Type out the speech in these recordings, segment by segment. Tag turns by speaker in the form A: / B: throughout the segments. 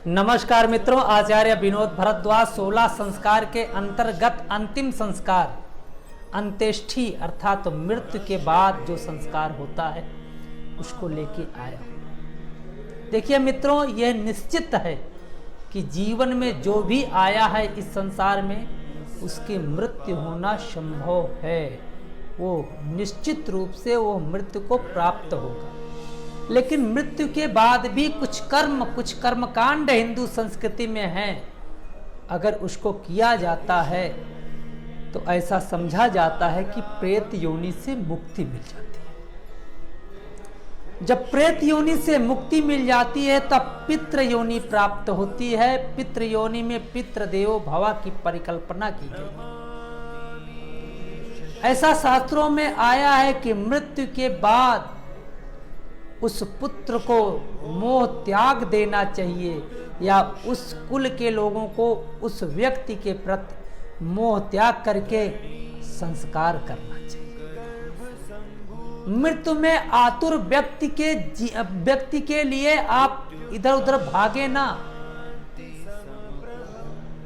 A: नमस्कार मित्रों, आचार्य विनोद भरद्वाज 16 संस्कार के अंतर्गत अंतिम संस्कार अंत्येष्टि अर्थात तो मृत्यु के बाद जो संस्कार होता है उसको लेके आया। देखिए मित्रों, यह निश्चित है कि जीवन में जो भी आया है इस संसार में उसकी मृत्यु होना संभव है। वो निश्चित रूप से वो मृत्यु को प्राप्त होगा। लेकिन मृत्यु के बाद भी कुछ कर्मकांड हिंदू संस्कृति में हैं। अगर उसको किया जाता है तो ऐसा समझा जाता है कि प्रेत योनि से मुक्ति मिल जाती है। जब प्रेत योनि से मुक्ति मिल जाती है तब पितृ योनि प्राप्त होती है। पितृ योनि में पितृदेवो भव की परिकल्पना की गई है। ऐसा शास्त्रों में आया है कि मृत्यु के बाद उस पुत्र को मोह त्याग देना चाहिए या उस कुल के लोगों को उस व्यक्ति के प्रति मोह त्याग करके संस्कार करना चाहिए। मृत्यु में आतुर व्यक्ति के लिए आप इधर उधर भागे ना।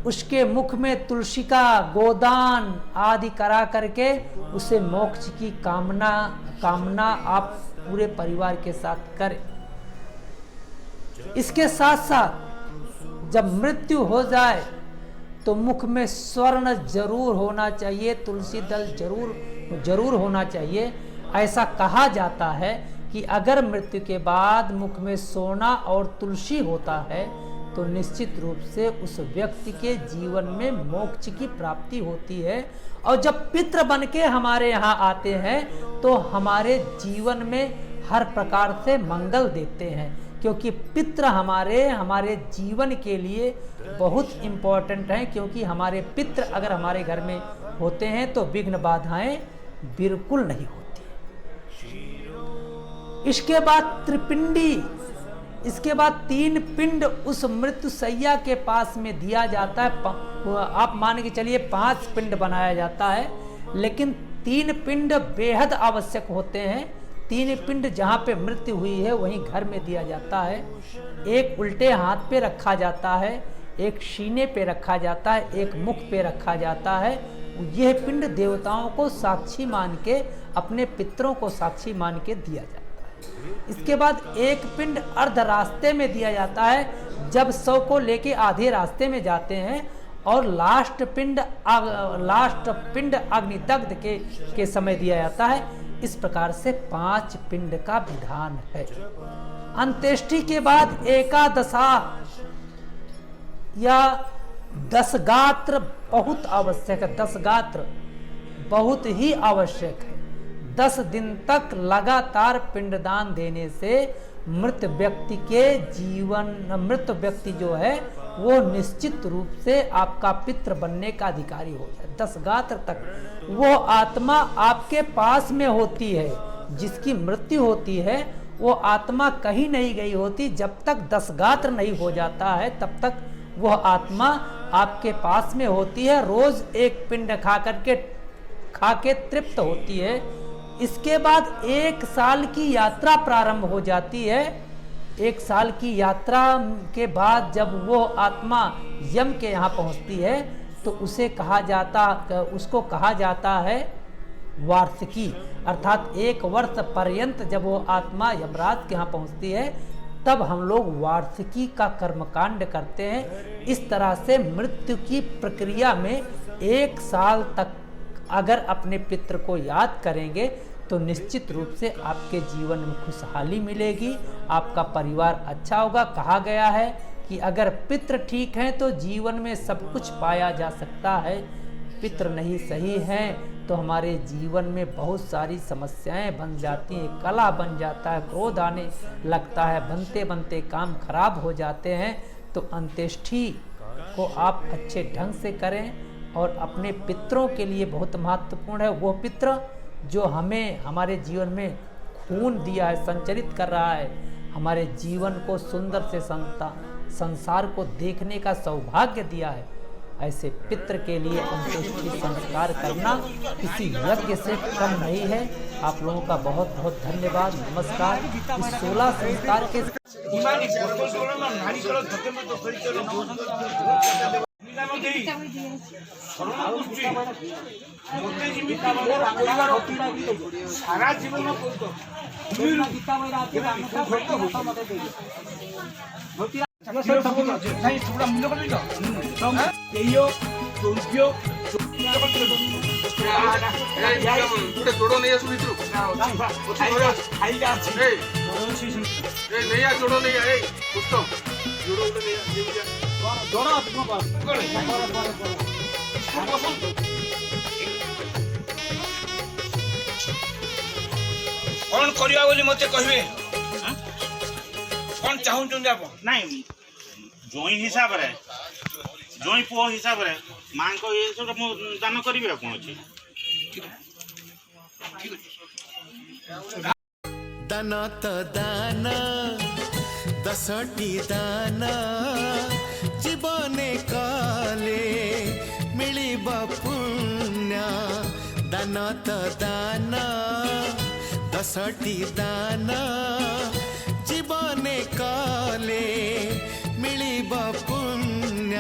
A: उसके मुख में तुलसी का गोदान आदि करा करके उसे मोक्ष की कामना आप पूरे परिवार के साथ करें। इसके साथ साथ जब मृत्यु हो जाए तो मुख में स्वर्ण जरूर होना चाहिए, तुलसी दल जरूर होना चाहिए। ऐसा कहा जाता है कि अगर मृत्यु के बाद मुख में सोना और तुलसी होता है तो निश्चित रूप से उस व्यक्ति के जीवन में मोक्ष की प्राप्ति होती है। और जब पितृ बन के हमारे यहाँ आते हैं तो हमारे जीवन में हर प्रकार से मंगल देते हैं, क्योंकि पितृ हमारे जीवन के लिए बहुत इम्पोर्टेंट हैं। क्योंकि हमारे पितृ अगर हमारे घर में होते हैं तो विघ्न बाधाएं बिल्कुल नहीं होती। इसके बाद त्रिपिंडी, इसके बाद 3 पिंड उस मृत्युशैया के पास में दिया जाता है। आप मान के चलिए 5 पिंड बनाया जाता है, लेकिन 3 पिंड बेहद आवश्यक होते हैं। 3 पिंड जहाँ पे मृत्यु हुई है वहीं घर में दिया जाता है। एक उल्टे हाथ पे रखा जाता है, एक सीने पे रखा जाता है, एक मुख पे रखा जाता है। यह पिंड देवताओं को साक्षी मान के, अपने पितरों को साक्षी मान के दिया जाता है। इसके बाद एक पिंड अर्ध रास्ते में दिया जाता है, जब 100 को लेके आधे रास्ते में जाते हैं। और लास्ट पिंड अग्निदग्ध के समय दिया जाता है। इस प्रकार से 5 पिंड का विधान है। अंत्येष्टि के बाद एकादशा या 10 गात्र बहुत आवश्यक है। 10 गात्र बहुत ही आवश्यक है। 10 दिन तक लगातार पिंडदान देने से मृत व्यक्ति जो है वो निश्चित रूप से आपका पितृ बनने का अधिकारी हो जाए। 10 गात्र तक वो आत्मा आपके पास में होती है। जिसकी मृत्यु होती है वो आत्मा कहीं नहीं गई होती। जब तक 10 गात्र नहीं हो जाता है तब तक वह आत्मा आपके पास में होती है। रोज एक पिंड खा के तृप्त होती है। इसके बाद 1 साल की यात्रा प्रारंभ हो जाती है। 1 साल की यात्रा के बाद जब वो आत्मा यम के यहाँ पहुँचती है तो उसको कहा जाता है वार्षिकी, अर्थात 1 वर्ष पर्यंत जब वो आत्मा यमराज के यहाँ पहुँचती है तब हम लोग वार्षिकी का कर्मकांड करते हैं। इस तरह से मृत्यु की प्रक्रिया में 1 साल तक अगर अपने पितृ को याद करेंगे तो निश्चित रूप से आपके जीवन में खुशहाली मिलेगी, आपका परिवार अच्छा होगा। कहा गया है कि अगर पितृ ठीक हैं तो जीवन में सब कुछ पाया जा सकता है। पितृ नहीं सही हैं तो हमारे जीवन में बहुत सारी समस्याएं बन जाती हैं, कला बन जाता है, क्रोध आने लगता है, बनते बनते काम खराब हो जाते हैं। तो अंत्येष्टि को आप अच्छे ढंग से करें और अपने पितरों के लिए बहुत महत्वपूर्ण है। वो पितृ जो हमें हमारे जीवन में खून दिया है, संचरित कर रहा है, हमारे जीवन को सुंदर से संसार को देखने का सौभाग्य दिया है, ऐसे पितृ के लिए अंत्येष्टि संस्कार करना किसी यज्ञ से कम नहीं है। आप लोगों का बहुत बहुत धन्यवाद। नमस्कार। इस 16 संस्कार के
B: ইমানি পরিকল্পনা না নারী কল ধকে মত পরিচয় নিলাম দেই শরণ করছি মতে জিমি কামনা পরিবার সারা জীবন করত তুমি গীতা বইরা আছে আমরা ঘটতে মতে দেই ভক্তিরা নাই তোমরা মূল্য করবি তো তেইও চৌকিও
C: ଗୋଟେ ଯୋଡ଼ ନେଇ ଆସୁ ଭିତରୁ
B: ଖାଇକା ଅଛି
C: ନେଇ ଆ ଯୋଡ଼ ନେଇ ଆ ଏଇ ପୁଷ୍ଟ ଯୋଡ଼ ଗୋଟେ ନେଇ
B: କଣ କରିବା ବୋଲି ମତେ କହିବେ କଣ ଚାହୁଁଛନ୍ତି ଆପଣ
D: ନାଇଁ ଜଇଁ ହିସାବରେ ଜଇଁ ପୁଅ ହିସାବରେ ମାଙ୍କ ଇଏ ସବୁ ମୁଁ ଦାନ କରିବି ଆଉ କଣ ଅଛି
E: दान त दान दशटी दान जीवने काले मिलिब पुण्य दान त दान दशटी दान जीवने काले मिलिब पुण्य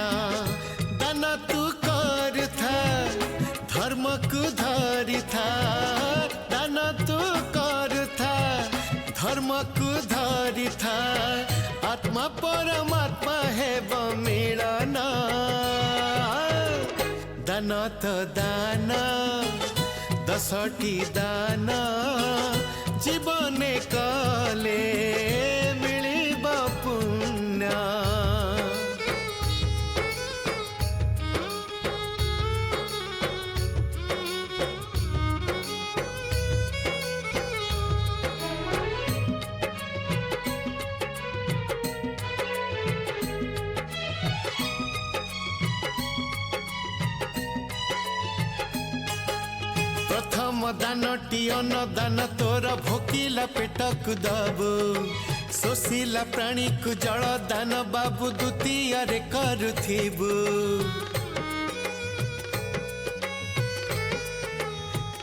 E: दान तू कर था धर्म को धरी था दान तू कर था धर्म को धरी था आत्मा परमात्मा है मिलन दान त दान दशटी दान जीवने काले मिलिब पुण्य प्रथम दानटी अन्नदान तोर भोकिला पेटक दबु शोषिला प्राणी को जल दान बाबू द्वितीय रे करुथिबु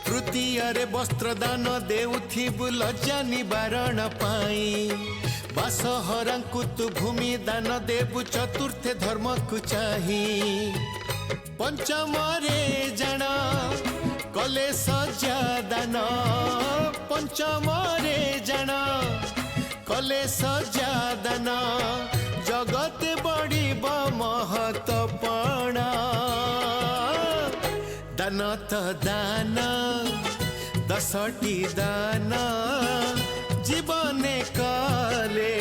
E: तृतीय रे वस्त्र दान देउथिबु लज्जा निवारण पाई बासहरांकु तु भूमि दान देबु चतुर्थ धर्म को चाही पंचम रे जन कले सज्जा दान पंचम रे जन कले सज्जा दान जगत बढ़िब महत्वपण दान त दान दशटी दान जीवने काले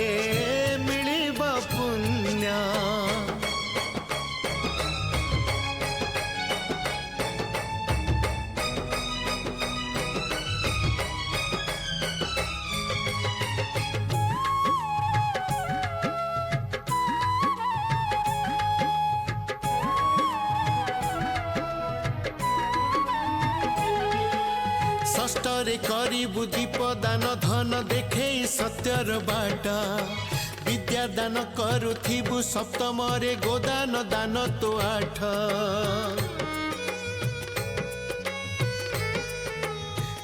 E: मिलिब पुण्य षष्ठरे करिबु दीप दान धन देखे सत्यर बाट विद्या दान करुथिबु सप्तम रे गोदान दान तो 8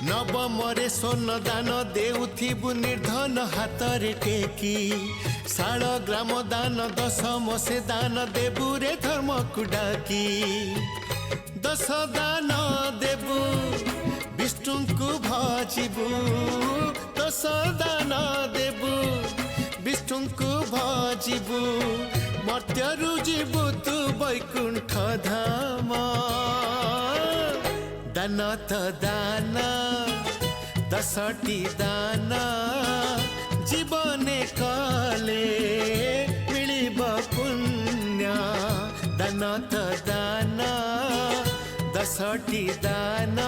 E: नवम रे सोन दान देउथिबु निर्धन हाथ रे टेकी शाल ग्राम दान दशम से दान देबु रे धर्म को डाकी 10 दान देबु विष्णु को भजिबु 10 दान देबु विष्णु को भजिबु मर्त्यरु जीवु तु वैकुंठ धाम दान त दान दशटी दान जीवने काले मिलिब पुण्य दान त दान दशटी दान